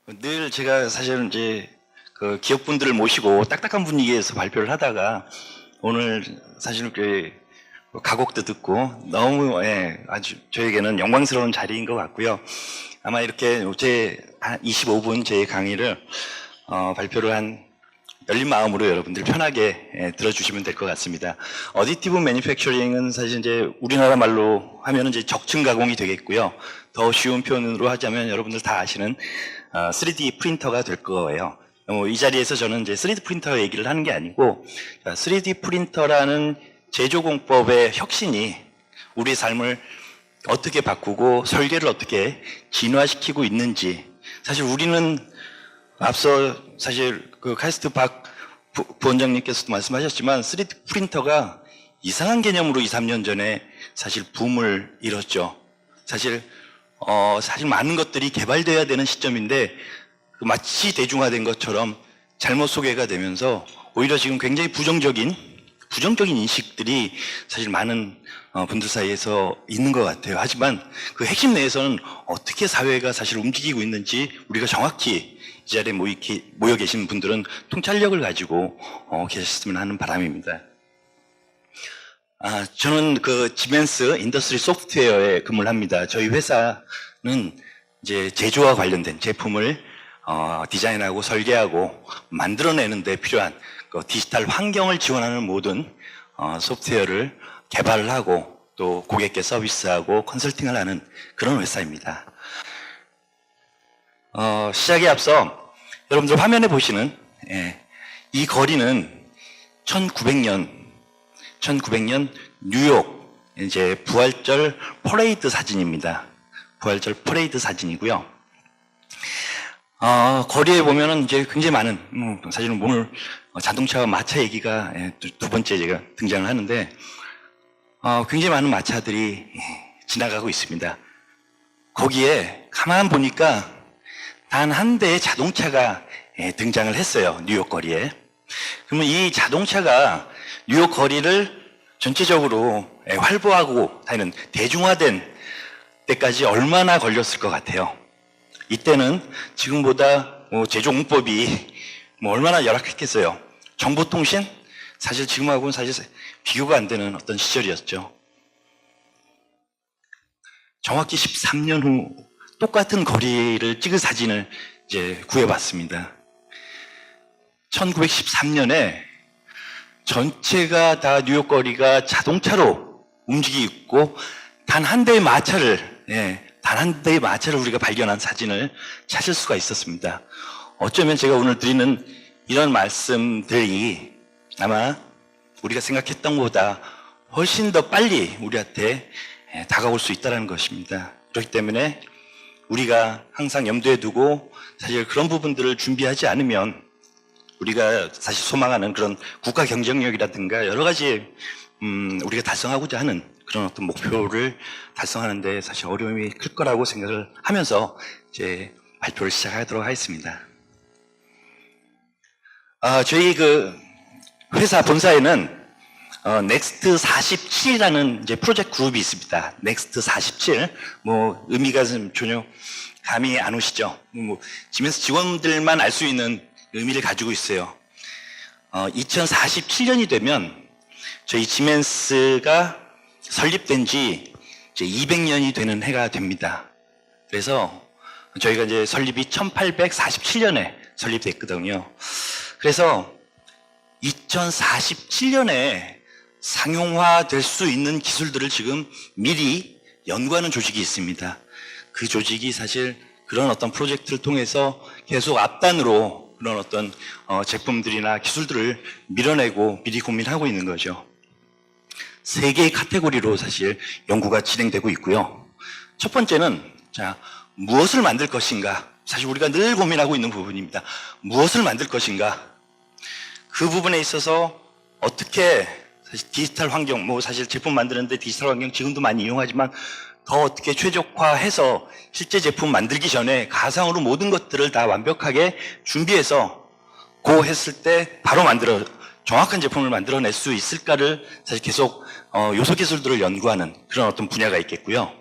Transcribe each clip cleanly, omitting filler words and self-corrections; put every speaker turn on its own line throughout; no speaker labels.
늘 제가 사실은 이제 그 기업분들을 모시고 딱딱한 분위기에서 발표를 하다가 오늘 사실은 그 가곡도 듣고 너무 아주 저에게는 영광스러운 자리인 것 같고요. 아마 이렇게 제 한 25분 제 강의를 발표를 한 열린 마음으로 여러분들 편하게 들어주시면 될 것 같습니다. 어디티브 매니팩처링은 사실 이제 우리나라 말로 하면 이제 적층 가공이 되겠고요. 더 쉬운 표현으로 하자면 여러분들 다 아시는 3D 프린터가 될 거예요. 이 자리에서 저는 이제 3D 프린터 얘기를 하는 게 아니고 3D 프린터라는 제조공법의 혁신이 우리 삶을 어떻게 바꾸고 설계를 어떻게 진화시키고 있는지, 사실 우리는 앞서 사실 그 카이스트 박 부원장님께서도 말씀하셨지만 3D 프린터가 이상한 개념으로 2, 3년 전에 사실 붐을 이뤘죠. 사실 많은 것들이 개발돼야 되는 시점인데 마치 대중화된 것처럼 잘못 소개가 되면서 오히려 지금 굉장히 부정적인 인식들이 사실 많은 분들 사이에서 있는 것 같아요. 하지만 그 핵심 내에서는 어떻게 사회가 사실 움직이고 있는지 우리가 정확히 이 자리에 모여 계신 분들은 통찰력을 가지고 계셨으면 하는 바람입니다. 저는 그 지멘스 인더스트리 소프트웨어에 근무를 합니다. 저희 회사는 이제 제조와 관련된 제품을 디자인하고 설계하고 만들어내는 데 필요한 그 디지털 환경을 지원하는 모든 소프트웨어를 개발을 하고 또 고객께 서비스하고 컨설팅을 하는 그런 회사입니다. 시작에 앞서 여러분들 화면에 보시는 이 거리는 1900년 뉴욕 이제 부활절 퍼레이드 사진입니다. 부활절 퍼레이드 사진이고요. 거리에 보면은 이제 굉장히 많은 사실은 오늘 자동차와 마차 얘기가 두 번째 제가 등장을 하는데 굉장히 많은 마차들이 지나가고 있습니다. 거기에 가만 보니까 단 한 대의 자동차가 등장을 했어요. 뉴욕 거리에. 그러면 이 자동차가 뉴욕 거리를 전체적으로 활보하고 다니는 대중화된 때까지 얼마나 걸렸을 것 같아요. 이때는 지금보다 제조공법이 얼마나 열악했겠어요. 정보통신? 사실 지금하고는 사실 비교가 안 되는 어떤 시절이었죠. 정확히 13년 후 똑같은 거리를 찍은 사진을 이제 구해봤습니다. 1913년에 전체가 다 뉴욕 거리가 자동차로 움직이고 단 한 대의 마차를 우리가 발견한 사진을 찾을 수가 있었습니다. 어쩌면 제가 오늘 드리는 이런 말씀들이 아마 우리가 생각했던 것보다 훨씬 더 빨리 우리한테 다가올 수 있다는 것입니다. 그렇기 때문에 우리가 항상 염두에 두고 사실 그런 부분들을 준비하지 않으면 우리가 사실 소망하는 그런 국가 경쟁력이라든가 여러 가지 우리가 달성하고자 하는 그런 어떤 목표를 달성하는데 사실 어려움이 클 거라고 생각을 하면서 이제 발표를 시작하도록 하겠습니다. 저희 그 회사 본사에는 넥스트 47이라는 이제 프로젝트 그룹이 있습니다. 넥스트 47. 의미가 전혀 감이 안 오시죠? 지멘스 직원들만 알 수 있는 의미를 가지고 있어요. 2047년이 되면 저희 지멘스가 설립된 지 이제 200년이 되는 해가 됩니다. 그래서 저희가 이제 설립이 1847년에 설립됐거든요. 그래서 2047년에 상용화될 수 있는 기술들을 지금 미리 연구하는 조직이 있습니다. 그 조직이 사실 그런 어떤 프로젝트를 통해서 계속 앞단으로 그런 어떤 제품들이나 기술들을 밀어내고 미리 고민하고 있는 거죠. 세 개의 카테고리로 사실 연구가 진행되고 있고요. 첫 번째는 무엇을 만들 것인가? 사실 우리가 늘 고민하고 있는 부분입니다. 무엇을 만들 것인가? 그 부분에 있어서 어떻게 사실 디지털 환경, 사실 제품 만드는데 디지털 환경 지금도 많이 이용하지만 더 어떻게 최적화해서 실제 제품 만들기 전에 가상으로 모든 것들을 다 완벽하게 준비해서 했을 때 바로 정확한 제품을 만들어낼 수 있을까를 사실 계속 요소 기술들을 연구하는 그런 어떤 분야가 있겠고요.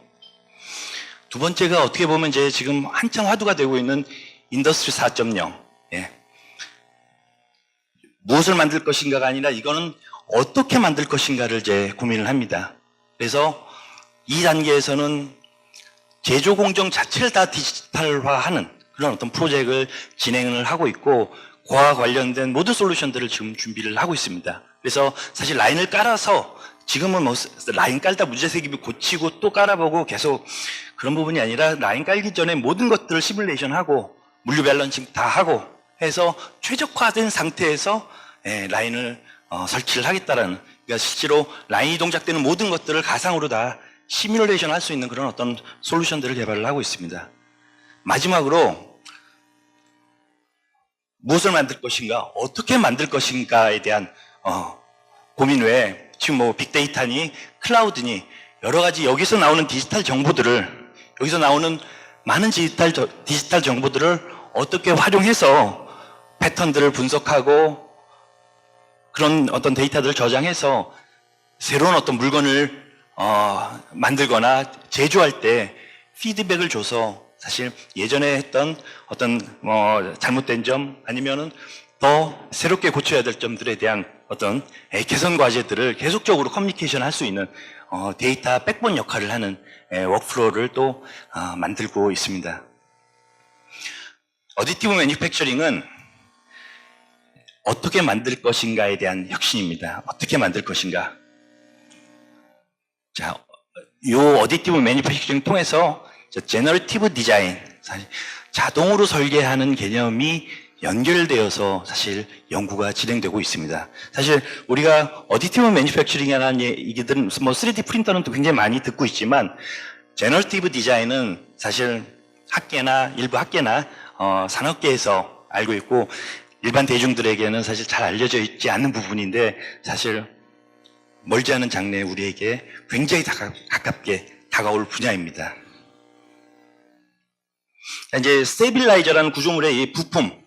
두 번째가 어떻게 보면 이제 지금 한창 화두가 되고 있는 인더스트리 4.0. 예. 무엇을 만들 것인가가 아니라 이거는 어떻게 만들 것인가를 이제 고민을 합니다. 그래서 이 단계에서는 제조 공정 자체를 다 디지털화하는 그런 어떤 프로젝트를 진행을 하고 있고, 그와 관련된 모든 솔루션들을 지금 준비를 하고 있습니다. 그래서 사실 라인을 깔아서 지금은 뭐 라인 깔다 문제제기비 고치고 또 깔아보고 계속 그런 부분이 아니라, 라인 깔기 전에 모든 것들을 시뮬레이션하고 물류 밸런싱 다 하고 해서 최적화된 상태에서 라인을 설치를 하겠다라는, 그러니까 실제로 라인이 동작되는 모든 것들을 가상으로 다 시뮬레이션 할 수 있는 그런 어떤 솔루션들을 개발을 하고 있습니다. 마지막으로 무엇을 만들 것인가, 어떻게 만들 것인가에 대한 고민 외에 지금 뭐 빅데이터니 클라우드니 여러 가지 여기서 나오는 디지털 정보들을, 여기서 나오는 많은 디지털 정보들을 어떻게 활용해서 패턴들을 분석하고 그런 어떤 데이터들을 저장해서 새로운 어떤 물건을 만들거나 제조할 때 피드백을 줘서 사실 예전에 했던 어떤 잘못된 점 아니면은 더 새롭게 고쳐야 될 점들에 대한 어떤 개선 과제들을 계속적으로 커뮤니케이션 할 수 있는 데이터 백본 역할을 하는 워크플로우를 또 만들고 있습니다. 어디티브 매니팩처링은 어떻게 만들 것인가에 대한 혁신입니다. 어떻게 만들 것인가. 자, 요 어디티브 매니팩처링 통해서 제너러티브 디자인, 사실 자동으로 설계하는 개념이 연결되어서 사실 연구가 진행되고 있습니다. 사실 우리가 어디티브 매니팩처링이라는 얘기들은 뭐 3D 프린터는 또 굉장히 많이 듣고 있지만, 제너러티브 디자인은 사실 학계나 일부 학계나 산업계에서 알고 있고 일반 대중들에게는 사실 잘 알려져 있지 않는 부분인데, 사실 멀지 않은 장래에 우리에게 굉장히 가깝게 다가올 분야입니다. 이제 스테빌라이저라는 구조물의 이 부품,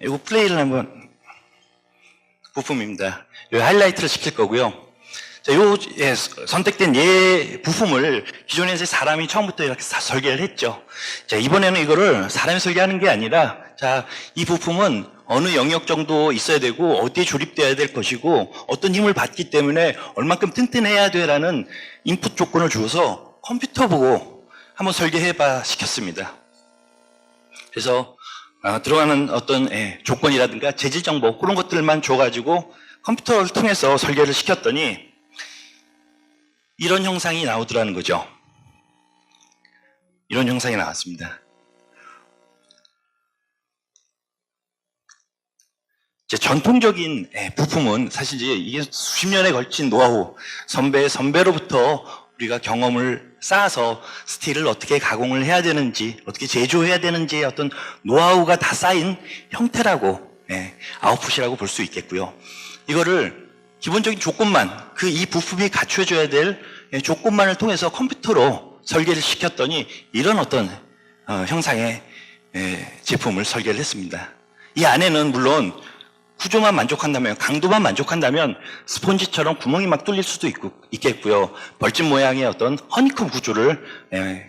이거 플레이를 한번, 부품입니다. 이 하이라이트를 시킬 거고요. 자, 선택된 부품을 기존에 사람이 처음부터 이렇게 설계를 했죠. 자, 이번에는 이거를 사람이 설계하는 게 아니라, 자, 이 부품은 어느 영역 정도 있어야 되고 어디에 조립돼야 될 것이고 어떤 힘을 받기 때문에 얼만큼 튼튼해야 돼라는 인풋 조건을 주어서 컴퓨터 보고 한번 설계해봐 시켰습니다. 그래서 들어가는 어떤 조건이라든가 재질 정보 그런 것들만 줘가지고 컴퓨터를 통해서 설계를 시켰더니 이런 형상이 나오더라는 거죠. 이런 형상이 나왔습니다. 전통적인 부품은 사실 이게 수십 년에 걸친 노하우, 선배로부터 우리가 경험을 쌓아서 스틸을 어떻게 가공을 해야 되는지, 어떻게 제조해야 되는지 어떤 노하우가 다 쌓인 형태라고, 아웃풋이라고 볼 수 있겠고요. 이거를 기본적인 조건만, 이 부품이 갖춰줘야 될 조건만을 통해서 컴퓨터로 설계를 시켰더니 이런 어떤 형상의 제품을 설계를 했습니다. 이 안에는 물론 구조만 만족한다면, 강도만 만족한다면 스폰지처럼 구멍이 막 뚫릴 수도 있겠고요. 벌집 모양의 어떤 허니콤 구조를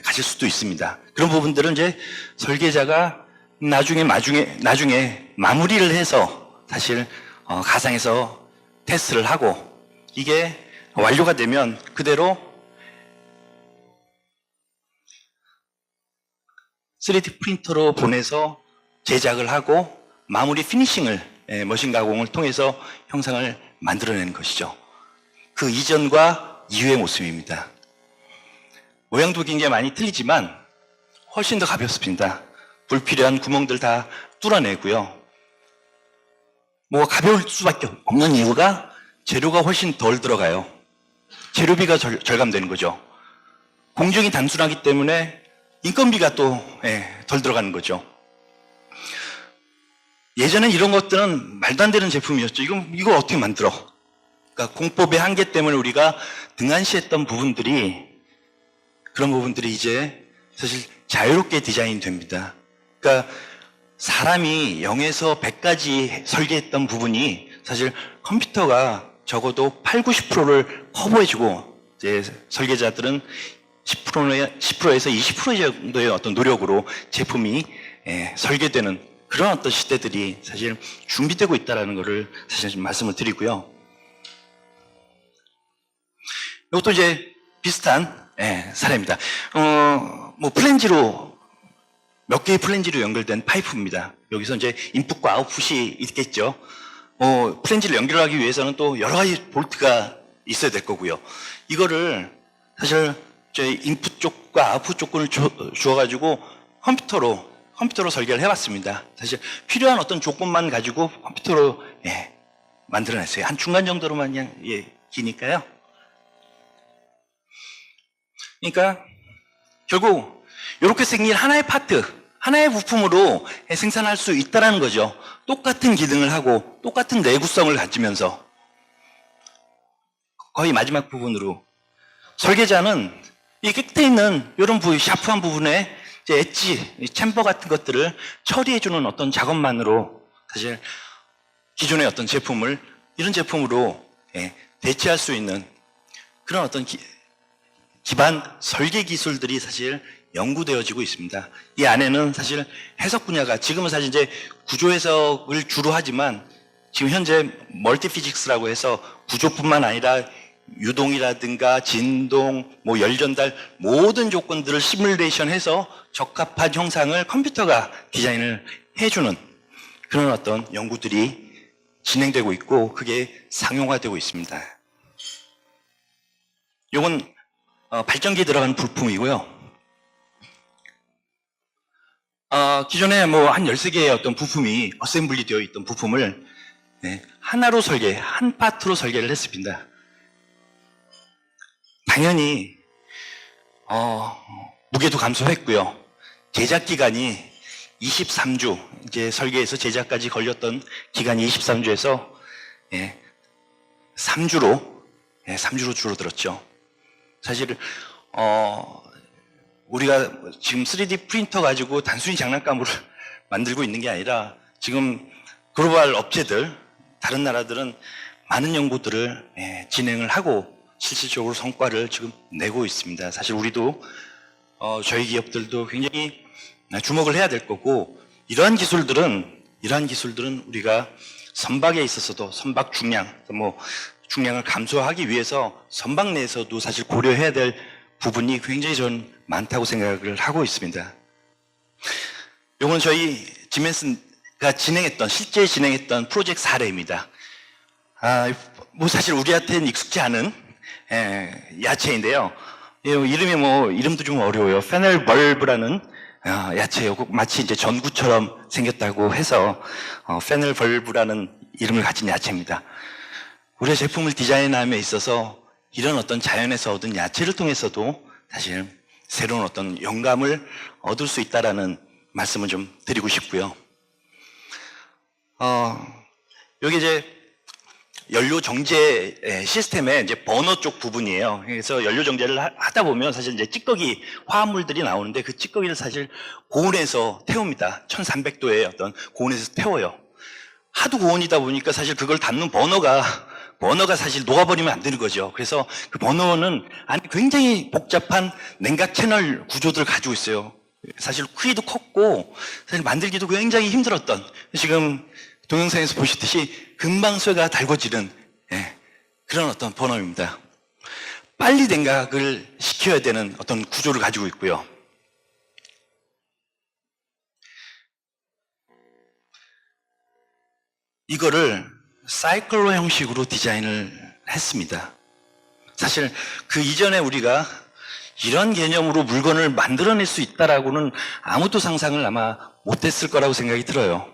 가질 수도 있습니다. 그런 부분들은 이제 설계자가 나중에 마무리를 해서 사실 가상에서 테스트를 하고 이게 완료가 되면 그대로 3D 프린터로 보내서 제작을 하고 마무리 피니싱을 머신 가공을 통해서 형상을 만들어내는 것이죠. 그 이전과 이후의 모습입니다. 모양도 굉장히 많이 틀리지만 훨씬 더 가볍습니다. 불필요한 구멍들 다 뚫어내고요. 가벼울 수밖에 없는 이유가 재료가 훨씬 덜 들어가요. 재료비가 절감되는 거죠. 공정이 단순하기 때문에 인건비가 또 덜 들어가는 거죠. 예전엔 이런 것들은 말도 안 되는 제품이었죠. 이거 어떻게 만들어? 그러니까 공법의 한계 때문에 우리가 등한시했던 부분들이, 그런 부분들이 이제 사실 자유롭게 디자인 됩니다. 그러니까 사람이 0에서 100까지 설계했던 부분이 사실 컴퓨터가 적어도 8, 90%를 커버해주고, 이제 설계자들은 10%에서 20% 정도의 어떤 노력으로 제품이 설계되는 그런 어떤 시대들이 사실 준비되고 있다는 것을 사실 좀 말씀을 드리고요. 이것도 이제 비슷한 사례입니다. 뭐 플랜지로 몇 개의 플랜지로 연결된 파이프입니다. 여기서 이제 인풋과 아웃풋이 있겠죠. 플랜지를 연결하기 위해서는 또 여러 가지 볼트가 있어야 될 거고요. 이거를 사실 저희 인풋 쪽과 아웃풋 조건을 주어가지고 컴퓨터로 설계를 해봤습니다. 사실 필요한 어떤 조건만 가지고 컴퓨터로 만들어냈어요. 한 중간 정도로만 그냥 기니까요. 그러니까 결국 이렇게 생긴 하나의 파트, 하나의 부품으로 생산할 수 있다는 거죠. 똑같은 기능을 하고 똑같은 내구성을 가지면서 거의 마지막 부분으로 설계자는 이 끝에 있는 이런 부위, 샤프한 부분에 이제 엣지, 챔버 같은 것들을 처리해주는 어떤 작업만으로 사실 기존의 어떤 제품을 이런 제품으로 대체할 수 있는 그런 어떤 기반 설계 기술들이 사실 연구되어지고 있습니다. 이 안에는 사실 해석 분야가 지금은 사실 이제 구조 해석을 주로 하지만 지금 현재 멀티피직스라고 해서 구조뿐만 아니라 유동이라든가 진동, 뭐 열전달 모든 조건들을 시뮬레이션해서 적합한 형상을 컴퓨터가 디자인을 해주는 그런 어떤 연구들이 진행되고 있고 그게 상용화되고 있습니다. 이건 발전기에 들어가는 부품이고요. 기존에 뭐 한 13개의 어떤 부품이 어셈블리 되어 있던 부품을 하나로 한 파트로 설계를 했습니다. 당연히 무게도 감소했고요. 제작 기간이 23주, 이제 설계에서 제작까지 걸렸던 기간이 23주에서 3주로 줄어들었죠. 사실 우리가 지금 3D 프린터 가지고 단순히 장난감으로 만들고 있는 게 아니라 지금 글로벌 업체들, 다른 나라들은 많은 연구들을 진행을 하고 실질적으로 성과를 지금 내고 있습니다. 사실 우리도 저희 기업들도 굉장히 주목을 해야 될 거고 이러한 기술들은 우리가 선박에 있어서도 선박 중량, 중량을 감소하기 위해서 선박 내에서도 사실 고려해야 될 부분이 굉장히 전 많다고 생각을 하고 있습니다. 이건 저희 지멘스가 실제 진행했던 프로젝트 사례입니다. 사실 우리한테는 익숙지 않은 야채인데요. 이름도 좀 어려워요. 페넬 벌브라는 야채예요. 마치 이제 전구처럼 생겼다고 해서 페넬 벌브라는 이름을 가진 야채입니다. 우리의 제품을 디자인함에 있어서 이런 어떤 자연에서 얻은 야채를 통해서도 사실 새로운 어떤 영감을 얻을 수 있다라는 말씀을 좀 드리고 싶고요. 여기 이제 연료 정제 시스템의 이제 버너 쪽 부분이에요. 그래서 연료 정제를 하다 보면 사실 이제 찌꺼기 화합물들이 나오는데 그 찌꺼기를 사실 고온에서 태웁니다. 1300도의 어떤 고온에서 태워요. 하도 고온이다 보니까 사실 그걸 닫는 버너가 사실 녹아버리면 안 되는 거죠. 그래서 그 버너는 안에 굉장히 복잡한 냉각 채널 구조들을 가지고 있어요. 사실 크기도 컸고 사실 만들기도 굉장히 힘들었던, 지금 동영상에서 보시듯이 금방 쇠가 달궈지는 그런 어떤 버너입니다. 빨리 냉각을 시켜야 되는 어떤 구조를 가지고 있고요. 이거를 사이클로 형식으로 디자인을 했습니다. 사실 그 이전에 우리가 이런 개념으로 물건을 만들어낼 수 있다라고는 아무도 상상을 아마 못했을 거라고 생각이 들어요.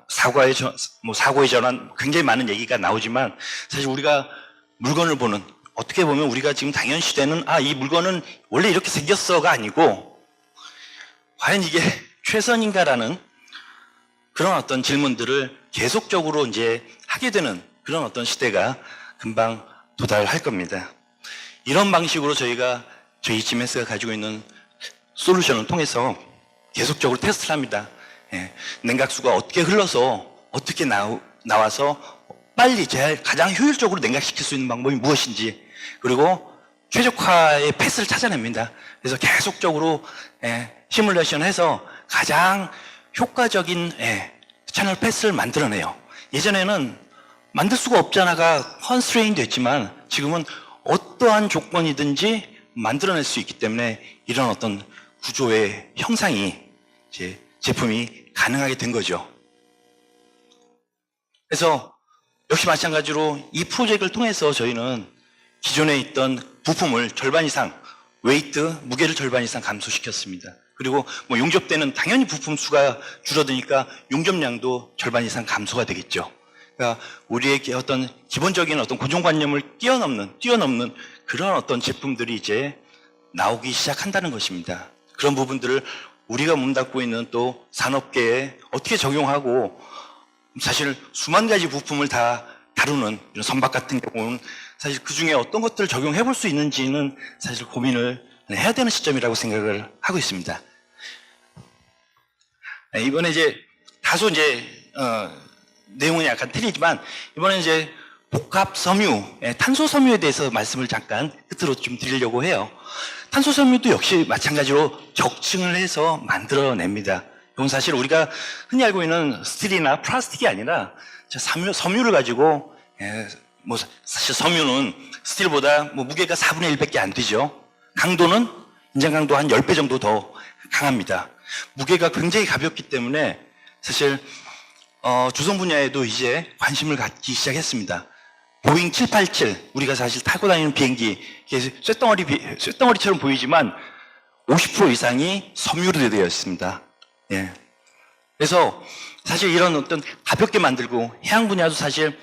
사고의 전환, 굉장히 많은 얘기가 나오지만 사실 우리가 물건을 보는, 어떻게 보면 우리가 지금 당연시되는 이 물건은 원래 이렇게 생겼어가 아니고 과연 이게 최선인가라는 그런 어떤 질문들을 계속적으로 이제 하게 되는 그런 어떤 시대가 금방 도달할 겁니다. 이런 방식으로 저희 지멘스가 가지고 있는 솔루션을 통해서 계속적으로 테스트를 합니다. 냉각수가 어떻게 흘러서 어떻게 나와서 빨리 가장 효율적으로 냉각시킬 수 있는 방법이 무엇인지, 그리고 최적화의 패스를 찾아냅니다. 그래서 계속적으로 시뮬레이션 해서 가장 효과적인 채널 패스를 만들어내요. 예전에는 만들 수가 없잖아가 컨스트레인 됐지만 지금은 어떠한 조건이든지 만들어낼 수 있기 때문에 이런 어떤 구조의 형상이 이제 제품이 가능하게 된 거죠. 그래서 역시 마찬가지로 이 프로젝트를 통해서 저희는 기존에 있던 부품을 절반 이상, 웨이트, 무게를 절반 이상 감소시켰습니다. 그리고 뭐 용접대는 당연히 부품 수가 줄어드니까 용접량도 절반 이상 감소가 되겠죠. 그러니까 우리의 어떤 기본적인 어떤 고정관념을 뛰어넘는 그런 어떤 제품들이 이제 나오기 시작한다는 것입니다. 그런 부분들을 우리가 몸담고 있는 또 산업계에 어떻게 적용하고 사실 수만 가지 부품을 다 다루는 이런 선박 같은 경우는 사실 그 중에 어떤 것들을 적용해 볼 수 있는지는 사실 고민을 해야 되는 시점이라고 생각을 하고 있습니다. 이번에 이제 다소 이제 내용은 약간 틀리지만 이번에 이제 복합 섬유, 탄소 섬유에 대해서 말씀을 잠깐 끝으로 좀 드리려고 해요. 탄소 섬유도 역시 마찬가지로 적층을 해서 만들어냅니다. 이건 사실 우리가 흔히 알고 있는 스틸이나 플라스틱이 아니라 섬유를 가지고 뭐 사실 섬유는 스틸보다 뭐 무게가 4분의 1밖에 안 되죠. 강도는 인장 강도 한 10배 정도 더 강합니다. 무게가 굉장히 가볍기 때문에 사실 주성 분야에도 이제 관심을 갖기 시작했습니다. 보잉 787 우리가 사실 타고 다니는 비행기 쇳덩어리처럼 보이지만 50% 이상이 섬유로 되어 있습니다. 예. 그래서 사실 이런 어떤 가볍게 만들고 해양 분야도 사실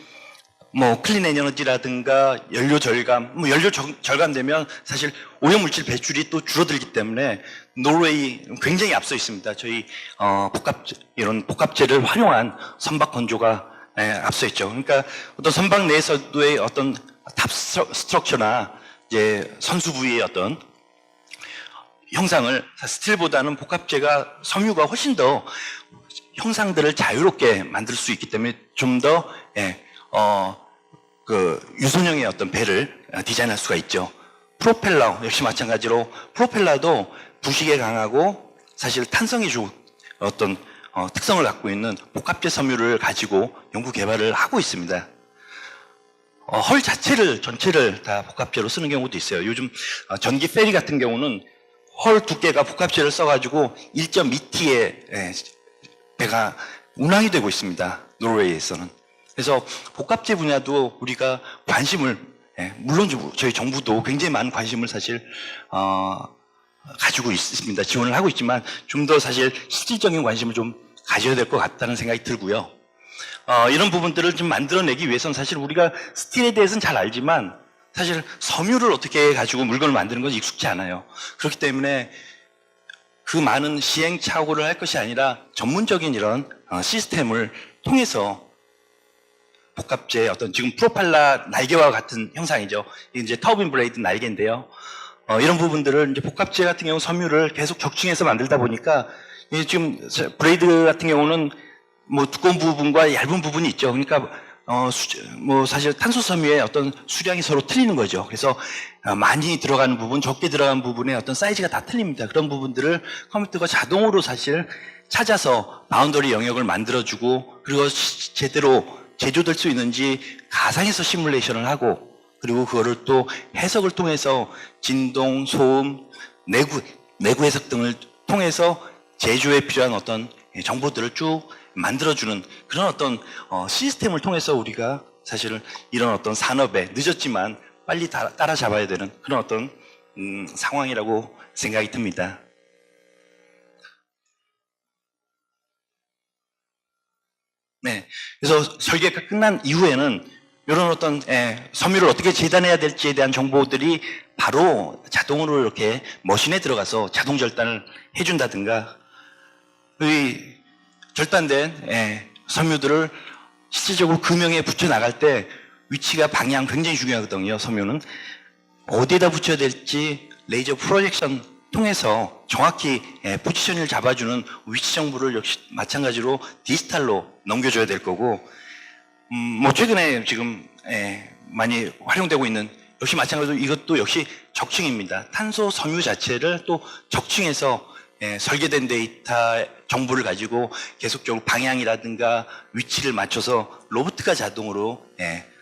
뭐 클린 에너지라든가 연료 절감, 뭐 연료 절감되면 사실 오염물질 배출이 또 줄어들기 때문에 노르웨이 굉장히 앞서 있습니다. 저희 이런 복합재를 활용한 선박 건조가 앞서 있죠. 그러니까 어떤 선박 내에서도의 어떤 탑 스트럭처나 이제 선수 부위의 어떤 형상을 스틸보다는 복합재가 섬유가 훨씬 더 형상들을 자유롭게 만들 수 있기 때문에 좀 더 유선형의 어떤 배를 디자인할 수가 있죠. 프로펠러 역시 마찬가지로 프로펠러도 부식에 강하고 사실 탄성이 좋은 어떤 특성을 갖고 있는 복합재 섬유를 가지고 연구 개발을 하고 있습니다. 헐 전체를 다 복합재로 쓰는 경우도 있어요. 요즘 전기 페리 같은 경우는 헐 두께가 복합재를 써가지고 1.2T의 배가 운항이 되고 있습니다. 노르웨이에서는. 그래서 복합재 분야도 우리가 관심을, 물론 저희 정부도 굉장히 많은 관심을 사실 가지고 있습니다. 지원을 하고 있지만 좀 더 사실 실질적인 관심을 좀 가져야 될 것 같다는 생각이 들고요. 이런 부분들을 좀 만들어내기 위해서는 사실 우리가 스틸에 대해서는 잘 알지만 사실 섬유를 어떻게 가지고 물건을 만드는 건 익숙지 않아요. 그렇기 때문에 그 많은 시행착오를 할 것이 아니라 전문적인 이런 시스템을 통해서 복합재 어떤 지금 프로펠러 날개와 같은 형상이죠. 이제 터빈 브레이드 날개인데요. 이런 부분들을 이제 복합재 같은 경우 섬유를 계속 적층해서 만들다 보니까 지금 브레이드 같은 경우는 뭐 두꺼운 부분과 얇은 부분이 있죠. 그러니까 뭐 사실 탄소 섬유의 어떤 수량이 서로 틀리는 거죠. 그래서 많이 들어가는 부분, 적게 들어가는 부분의 어떤 사이즈가 다 틀립니다. 그런 부분들을 컴퓨터가 자동으로 사실 찾아서 바운더리 영역을 만들어주고 그리고 제대로 제조될 수 있는지 가상에서 시뮬레이션을 하고 그리고 그거를 또 해석을 통해서 진동, 소음, 내구 해석 등을 통해서 제조에 필요한 어떤 정보들을 쭉 만들어주는 그런 어떤 시스템을 통해서 우리가 사실은 이런 어떤 산업에 늦었지만 빨리 따라잡아야 되는 그런 어떤 상황이라고 생각이 듭니다. 네, 그래서 설계가 끝난 이후에는 이런 어떤 섬유를 어떻게 재단해야 될지에 대한 정보들이 바로 자동으로 이렇게 머신에 들어가서 자동 절단을 해준다든가 이 절단된 섬유들을 실질적으로 금형에 붙여 나갈 때 위치가 방향 굉장히 중요하거든요. 섬유는 어디에다 붙여야 될지 레이저 프로젝션 통해서 정확히 포지션을 잡아주는 위치 정보를 역시 마찬가지로 디지털로 넘겨줘야 될 거고 뭐 최근에 지금 많이 활용되고 있는 역시 마찬가지로 이것도 역시 적층입니다. 탄소 섬유 자체를 또 적층해서 설계된 데이터 정보를 가지고 계속적으로 방향이라든가 위치를 맞춰서 로봇가 자동으로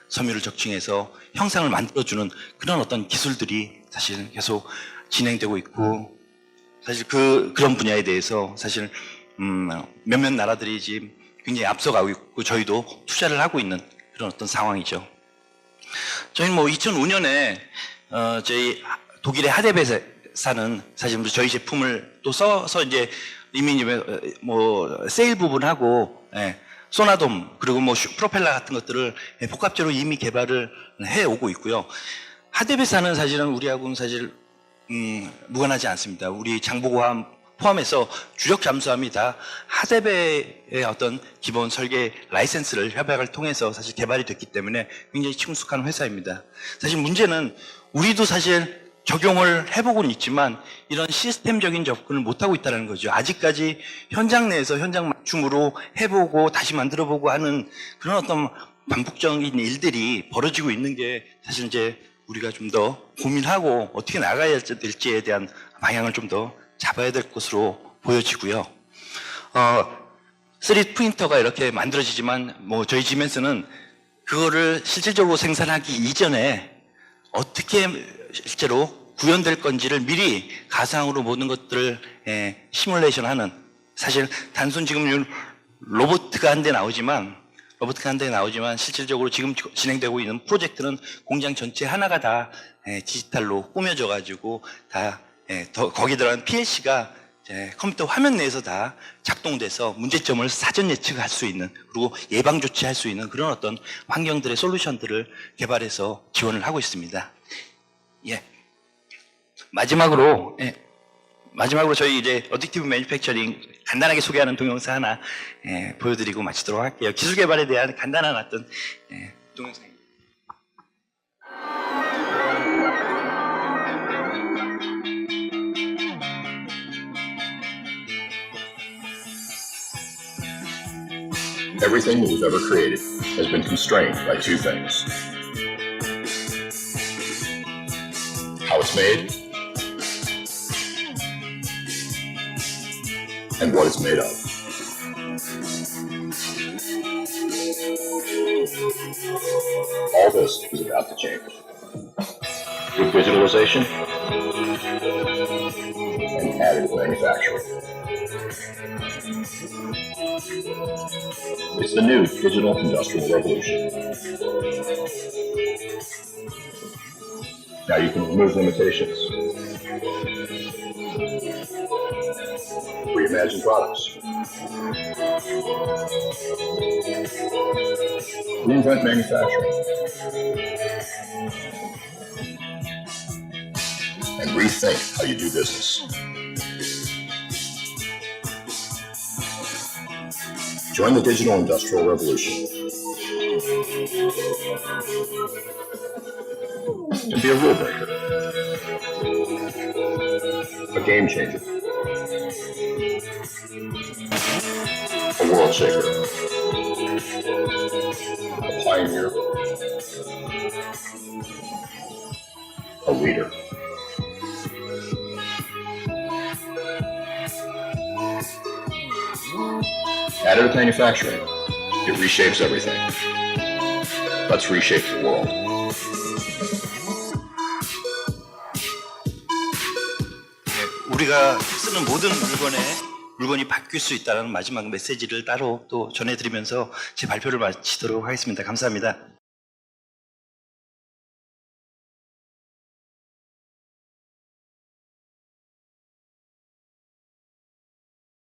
섬유를 적층해서 형상을 만들어주는 그런 어떤 기술들이 사실 계속 진행되고 있고, 사실 그런 분야에 대해서 사실 몇몇 나라들이 지금 굉장히 앞서가고 있고 저희도 투자를 하고 있는 그런 어떤 상황이죠. 저희는 뭐 2005년에 저희 독일의 하데베사는 사실 저희 제품을 또 써서 이제 이미 뭐 세일 부분하고 소나돔 그리고 뭐 프로펠러 같은 것들을 복합적으로 이미 개발을 해 오고 있고요. 하데베사는 사실은 우리하고는 사실 무관하지 않습니다. 우리 장보고함 포함해서 주력 잠수함이 다 하데베의 어떤 기본 설계 라이센스를 협약을 통해서 사실 개발이 됐기 때문에 굉장히 친숙한 회사입니다. 사실 문제는 우리도 사실 적용을 해보고는 있지만 이런 시스템적인 접근을 못하고 있다는 거죠. 아직까지 현장 내에서 현장 맞춤으로 해보고 다시 만들어보고 하는 그런 어떤 반복적인 일들이 벌어지고 있는 게 사실 이제 우리가 좀 더 고민하고 어떻게 나가야 될지에 대한 방향을 좀 더 잡아야 될 것으로 보여지고요. 3D 프린터가 이렇게 만들어지지만 뭐 저희 지멘스는 그거를 실질적으로 생산하기 이전에 어떻게 실제로 구현될 건지를 미리 가상으로 모든 것들을 시뮬레이션하는, 사실 단순 지금 로봇가 한 대 나오지만 실질적으로 지금 진행되고 있는 프로젝트는 공장 전체 하나가 다 디지털로 꾸며져 가지고 다 거기에 들어간 PLC가 컴퓨터 화면 내에서 다 작동돼서 문제점을 사전 예측할 수 있는, 그리고 예방 조치할 수 있는 그런 어떤 환경들의 솔루션들을 개발해서 지원을 하고 있습니다. 마지막으로 저희 이제 어딕티브 매니팩처링 간단하게 소개하는 동영상 하나 보여드리고 마치도록 할게요. 기술 개발에 대한 간단한 어떤 동영상입니다.
Everything that we've ever created has been constrained by two things: how it's made and what it's made of. All this is about to change with digitalization and additive manufacturing. It's the new digital industrial revolution. Now you can remove limitations, reimagine products, reinvent manufacturing, and rethink how you do business. Join the digital industrial revolution and be a rule breaker, a game changer, a world shaker, a pioneer, a leader. Additive manufacturing, it reshapes everything. Let's reshape the world.
우리가 쓰는 모든 물건이 바뀔 수 있다는 마지막 메시지를 따로 또 전해드리면서 제 발표를 마치도록 하겠습니다. 감사합니다.